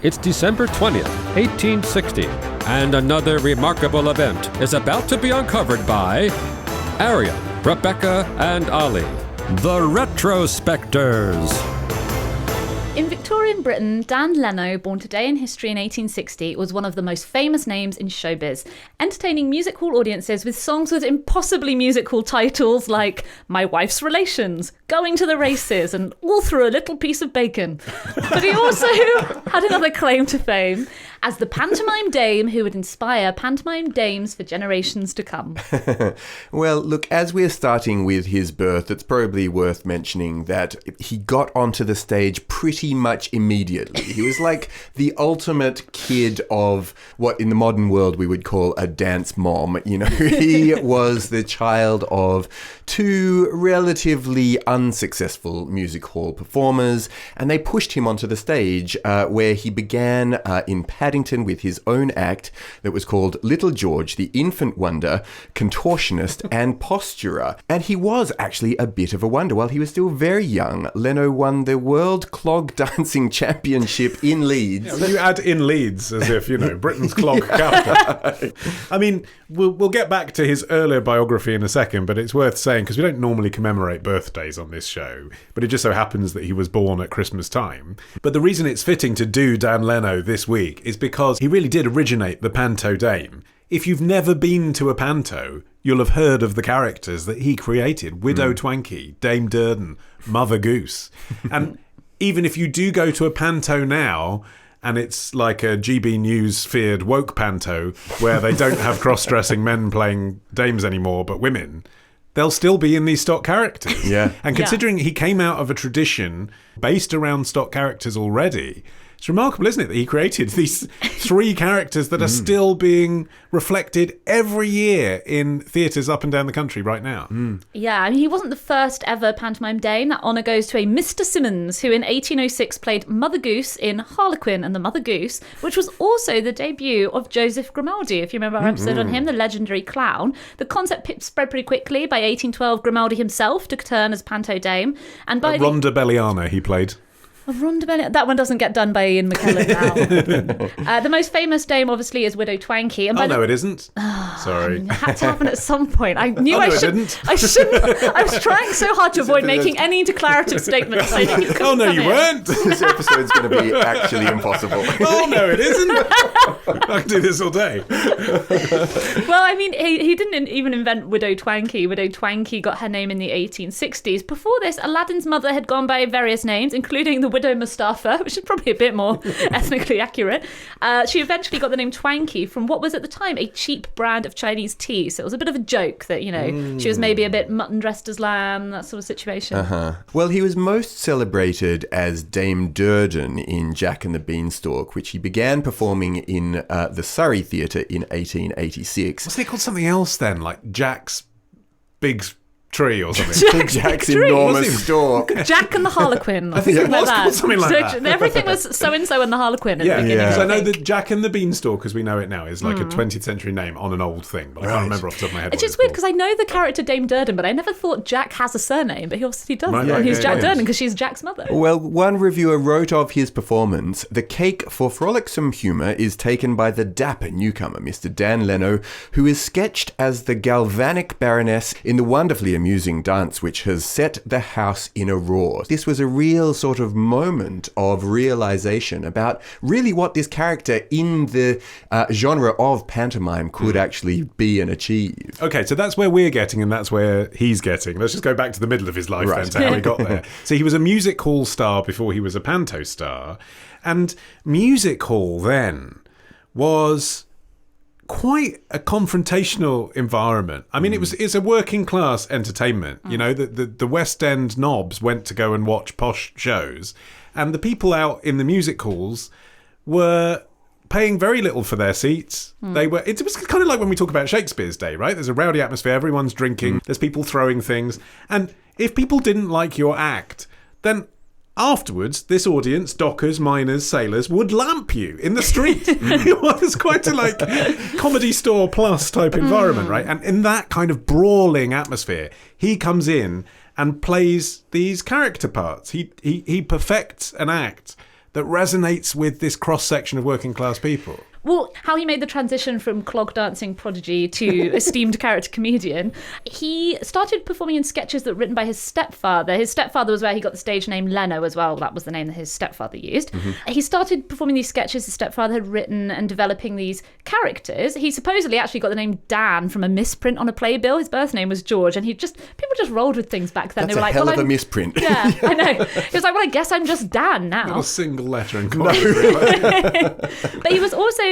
It's December 20th, 1860, and another remarkable event is about to be uncovered by Arion, Rebecca, and Olly, the Retrospectors. In Victorian Britain, Dan Leno, born today in history in 1860, was one of the most famous names in showbiz, entertaining music hall audiences with songs with impossibly music hall titles like My Wife's Relations, Going to the Races, and All Through a Little Piece of Bacon. But he also had another claim to fame as the pantomime dame who would inspire pantomime dames for generations to come. Well, look, as we're starting with his birth, it's probably worth mentioning that he got onto the stage pretty much immediately. He was like the ultimate kid of what in the modern world we would call a dance mom. You know, he was the child of two relatively unsuccessful music hall performers, and they pushed him onto the stage where he began in Paddington with his own act that was called Little George, the Infant Wonder, Contortionist and Posturer. And he was actually a bit of a wonder. While he was still very young, Leno won the World Clog Dancing Championship in Leeds. Yeah, you add in Leeds as if, you know, Britain's clog capital. I mean, we'll get back to his earlier biography in a second, but it's worth saying, because we don't normally commemorate birthdays on this show, but it just so happens that he was born at Christmas time. But the reason it's fitting to do Dan Leno this week is because he really did originate the Panto Dame. If you've never been to a panto, you'll have heard of the characters that he created. Widow Twankey, Dame Durden, Mother Goose. And even if you do go to a panto now, and it's like a GB News feared woke panto, where they don't have cross-dressing men playing dames anymore, but women, they'll still be in these stock characters. Yeah. And considering he came out of a tradition based around stock characters already, it's remarkable, isn't it, that he created these three characters that are still being reflected every year in theatres up and down the country right now. Yeah, I mean, he wasn't the first ever pantomime dame. That honour goes to a Mr. Simmons, who in 1806 played Mother Goose in Harlequin and the Mother Goose, which was also the debut of Joseph Grimaldi, if you remember our episode on him, the legendary clown. The concept spread pretty quickly. By 1812, Grimaldi himself took a turn as panto dame. And by Rhonda Belliana he played. That one doesn't get done by Ian McKellen now. The most famous dame, obviously, is Widow Twankey. And No, it isn't. Sorry. It had to happen at some point. I knew I shouldn't. It didn't. I was trying so hard to avoid making any declarative statements so that you couldn't Oh, no, you weren't. This episode's going to be actually impossible. Oh, no, it isn't. I can do this all day. Well, I mean, he didn't even invent Widow Twankey. Widow Twankey got her name in the 1860s. Before this, Aladdin's mother had gone by various names, including the Widow Mustafa, which is probably a bit more ethnically accurate. She eventually got the name Twankey from what was at the time a cheap brand of Chinese tea. So it was a bit of a joke that, you know, she was maybe a bit mutton dressed as lamb, that sort of situation. Well, he was most celebrated as Dame Durden in Jack and the Beanstalk, which he began performing in the Surrey Theatre in 1886. Wasn't it called something else then? Like Jack's Big Tree or something? Jack's enormous stalk. Jack and the Harlequin. I think it was called something like that. Everything was so-and-so and the Harlequin at the beginning. Because I know that Jack and the Beanstalk, as we know it now, is like a 20th century name on an old thing, but I can't remember off the top of my head. It's just weird because I know the character Dame Durden, but I never thought Jack has a surname, but he obviously does. Right, And he's Jack Durden because she's Jack's mother. Well, one reviewer wrote of his performance, "The cake for frolicsome humour is taken by the dapper newcomer, Mr. Dan Leno, who is sketched as the galvanic baroness in the wonderfully amusing dance which has set the house in a roar." This was a real sort of moment of realization about really what this character in the genre of pantomime could actually be and achieve. Okay, so that's where we're getting and that's where he's getting. Let's just go back to the middle of his life then to how he got there. So he was a music hall star before he was a panto star. And music hall then was quite a confrontational environment. I mean, it's a working class entertainment. You know, the West End knobs went to go and watch posh shows, and the people out in the music halls were paying very little for their seats. It was kind of like when we talk about Shakespeare's day, right? There's a rowdy atmosphere, everyone's drinking, there's people throwing things, and if people didn't like your act, then afterwards, this audience, dockers, miners, sailors, would lamp you in the street. It was quite a like Comedy Store Plus type environment, right? And in that kind of brawling atmosphere, he comes in and plays these character parts. He perfects an act that resonates with this cross-section of working class people? Well, how he made the transition from clog dancing prodigy to esteemed character comedian. He started performing in sketches that were written by his stepfather. His stepfather was where he got the stage name Leno as well. That was the name that his stepfather used. He started performing these sketches his stepfather had written and developing these characters. He supposedly actually got the name Dan from a misprint on a playbill. His birth name was George, and people just rolled with things back then. That's they were a like, hell of a misprint. Yeah, I know. He was like, well, I guess I'm just Dan now. Not a single letter in common, really. But he was also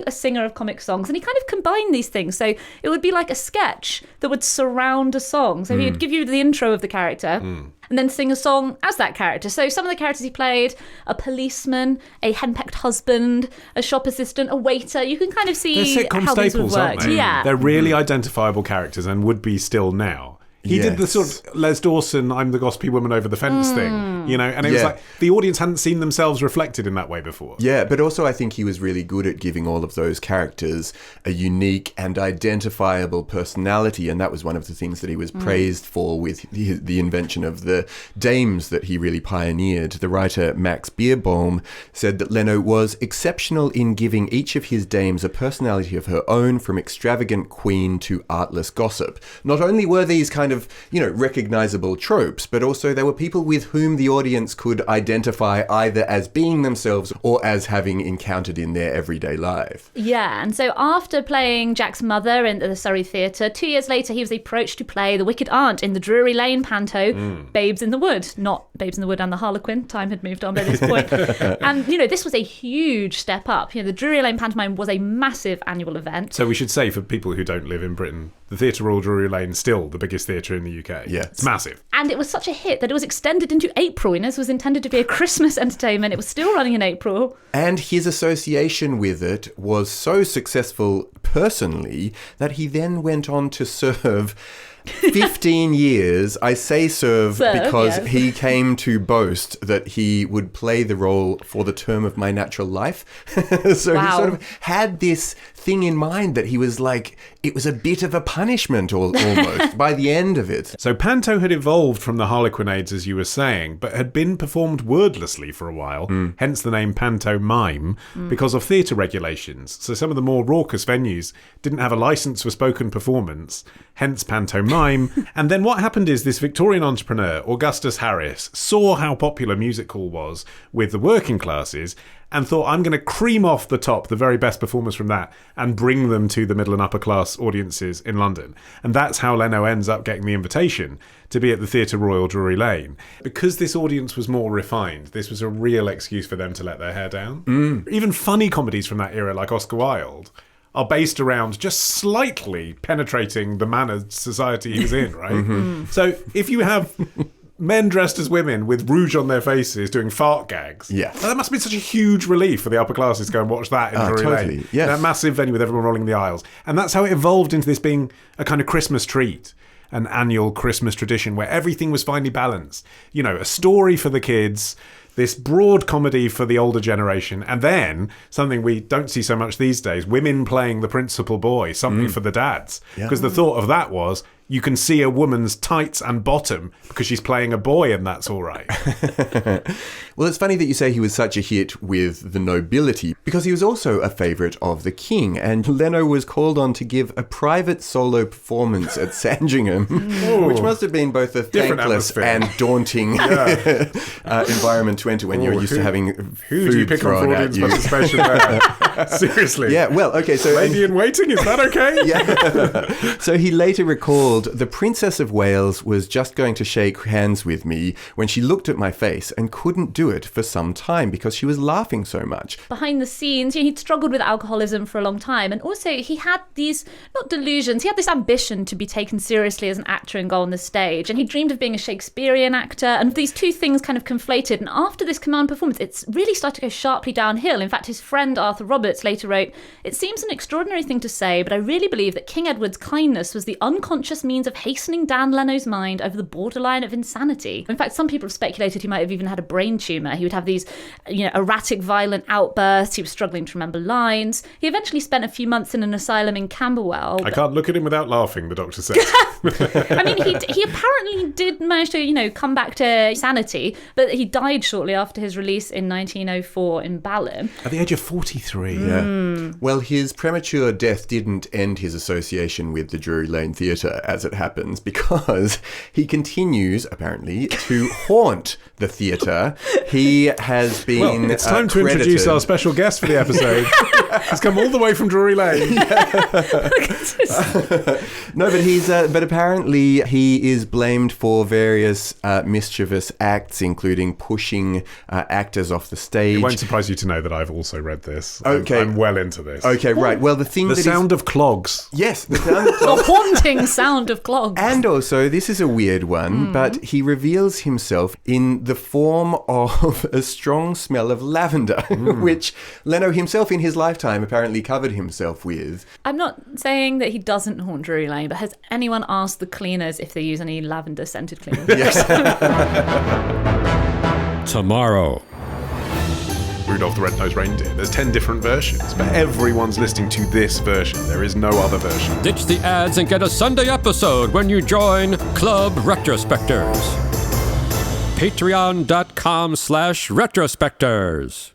a singer of comic songs, and he kind of combined these things. So it would be like a sketch that would surround a song. So he'd give you the intro of the character and then sing a song as that character. So some of the characters he played: a policeman, a henpecked husband, a shop assistant, a waiter. You can kind of see They're sitcom how these would staples, work. aren't they? Yeah. They're really identifiable characters and would be still now. He did the sort of Les Dawson, I'm the gossipy woman over the fence thing, and it was like the audience hadn't seen themselves reflected in that way before. Yeah, but also I think he was really good at giving all of those characters a unique and identifiable personality, and that was one of the things that he was praised for with the invention of the dames that he really pioneered. The writer Max Beerbohm said that Leno was exceptional in giving each of his dames a personality of her own, from extravagant queen to artless gossip. Not only were these kind of, recognizable tropes, but also there were people with whom the audience could identify either as being themselves or as having encountered in their everyday life. Yeah, and so after playing Jack's mother in the Surrey Theatre, 2 years later he was approached to play the Wicked Aunt in the Drury Lane Panto, Babes in the Wood. Not Babes in the Wood and the Harlequin. Time had moved on by this point. And, this was a huge step up. The Drury Lane pantomime was a massive annual event. So we should say, for people who don't live in Britain, the Theatre Royal Drury Lane is still the biggest theatre in the UK. Yeah. It's massive. And it was such a hit that it was extended into April. This was intended to be a Christmas entertainment. It was still running in April. And his association with it was so successful personally that he then went on to serve 15 years. I say serve because he came to boast that he would play the role for the term of my natural life. So he sort of had this thing in mind that he was like, it was a bit of a punishment almost by the end of it. So Panto had evolved from the Harlequinades, as you were saying, but had been performed wordlessly for a while, hence the name pantomime, because of theatre regulations. So some of the more raucous venues didn't have a licence for spoken performance, hence pantomime. And then what happened is this Victorian entrepreneur, Augustus Harris, saw how popular music hall was with the working classes and thought, I'm going to cream off the top the very best performers from that and bring them to the middle and upper class audiences in London. And that's how Leno ends up getting the invitation to be at the Theatre Royal Drury Lane. Because this audience was more refined, this was a real excuse for them to let their hair down. Even funny comedies from that era, like Oscar Wilde, are based around just slightly penetrating the mannered society he was in, right? So if you have men dressed as women with rouge on their faces doing fart gags. Yeah. That must have been such a huge relief for the upper classes to go and watch that in Drury Lane. Yes. That massive venue with everyone rolling the aisles. And that's how it evolved into this being a kind of Christmas treat, an annual Christmas tradition where everything was finely balanced. A story for the kids, this broad comedy for the older generation, and then something we don't see so much these days, women playing the principal boy, something for the dads. Because the thought of that was, you can see a woman's tights and bottom because she's playing a boy, and that's all right. Well, it's funny that you say he was such a hit with the nobility, because he was also a favourite of the king, and Leno was called on to give a private solo performance at Sandringham, which must have been both a thankless and daunting environment to enter when you're used to having Who do you pick on thrown for at audience you. participation there? Seriously. Yeah, well, okay, so... Lady in waiting, is that okay? Yeah. So he later recalled, the Princess of Wales was just going to shake hands with me when she looked at my face and couldn't do it for some time because she was laughing so much. Behind the scenes, he'd struggled with alcoholism for a long time, and also he had these, not delusions, he had this ambition to be taken seriously as an actor and go on the stage, and he dreamed of being a Shakespearean actor, and these two things kind of conflated, and after this command performance, it's really started to go sharply downhill. In fact, his friend Arthur Roberts later wrote, "It seems an extraordinary thing to say, but I really believe that King Edward's kindness was the unconscious means of hastening Dan Leno's mind over the borderline of insanity. In fact, some people have speculated he might have even had a brain tumour. He would have these, erratic, violent outbursts. He was struggling to remember lines. He eventually spent a few months in an asylum in Camberwell. I can't look at him without laughing, the doctor said. I mean, he apparently did manage to, come back to sanity, but he died shortly after his release in 1904 in Balham. At the age of 43. Yeah. Well, his premature death didn't end his association with the Drury Lane Theatre, as it happens, because he continues, apparently, to haunt the theatre. He has been Well, it's time to introduce our special guest for the episode. He's come all the way from Drury Lane. No, but but apparently he is blamed for various mischievous acts, including pushing actors off the stage. It won't surprise you to know that I've also read this. Okay. I'm well into this. Okay, right. Well, the sound of clogs. Yes, the sound of clogs. The haunting sound of clogs. And also, this is a weird one, but he reveals himself in the form of a strong smell of lavender, which Leno himself in his lifetime apparently covered himself with. I'm not saying that he doesn't haunt Drury Lane, but has anyone asked the cleaners if they use any lavender-scented cleaners? Yes. Tomorrow. Rudolph the Red-Nosed Reindeer. There's 10 different versions, but everyone's listening to this version. There is no other version. Ditch the ads and get a Sunday episode when you join Club Retrospectors. Patreon.com/Retrospectors.